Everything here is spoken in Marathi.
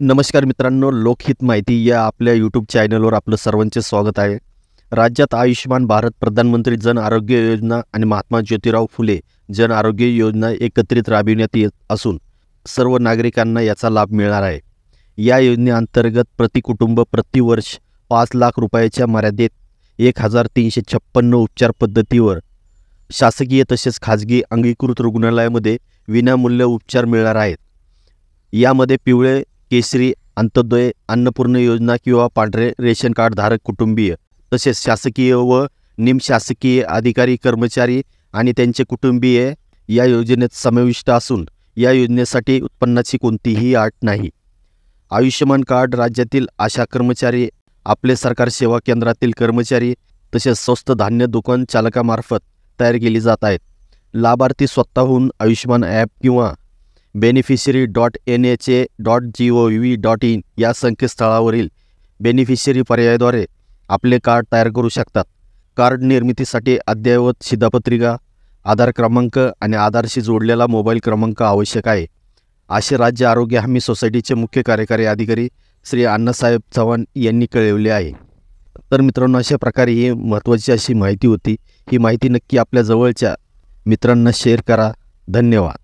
नमस्कार मित्रांनो, लोकहित माहिती या आपल्या यूट्यूब चॅनलवर आपलं सर्वांचे स्वागत आहे. राज्यात आयुष्यमान भारत, प्रधानमंत्री जन आरोग्य योजना आणि महात्मा ज्योतिराव फुले जन आरोग्य योजना एकत्रित राबविण्यात येत असून सर्व नागरिकांना याचा लाभ मिळणार आहे. या योजनेअंतर्गत प्रति कुटुंब प्रतिवर्ष 5 लाख रुपयाच्या मर्यादेत 1356 उपचार पद्धतीवर शासकीय तसेच खाजगी अंगीकृत रुग्णालयामध्ये विनामूल्य उपचार मिळणार आहेत. यामध्ये पिवळे, केसरी, अंत्योदय, अन्नपूर्णा योजना किंवा पांढरे रेशन कार्ड धारक कुटुंबीय तसेच शासकीय व निमशासकीय अधिकारी, कर्मचारी आणि त्यांचे कुटुंबीय या योजनेत समाविष्ट असून या योजनेसाठी उत्पन्नाची कोणतीही अट नाही. आयुष्यमान कार्ड राज्यातील आशा कर्मचारी, आपले सरकार सेवा केंद्रातील कर्मचारी तसेच स्वस्त धान्य दुकान चालकामार्फत तयार केली जात आहेत. लाभार्थी स्वतःहून आयुष्यमान ॲप किंवा beneficiary.nha.gov.in या संकेतस्थळावरील बेनिफिशरी पर्यायाद्वारे आपले कार्ड तयार करू शकतात. कार्ड निर्मितीसाठी अद्ययावत शिधापत्रिका, आधार क्रमांक आणि आधारशी जोडलेला मोबाईल क्रमांक आवश्यक आहे, असे राज्य आरोग्य हमी सोसायटीचे मुख्य कार्यकारी अधिकारी श्री अण्णासाहेब चव्हाण यांनी कळवले आहे. तर मित्रांनो, अशा प्रकारे ही महत्त्वाची अशी माहिती होती. ही माहिती नक्की आपल्या जवळच्या मित्रांना शेअर करा. धन्यवाद.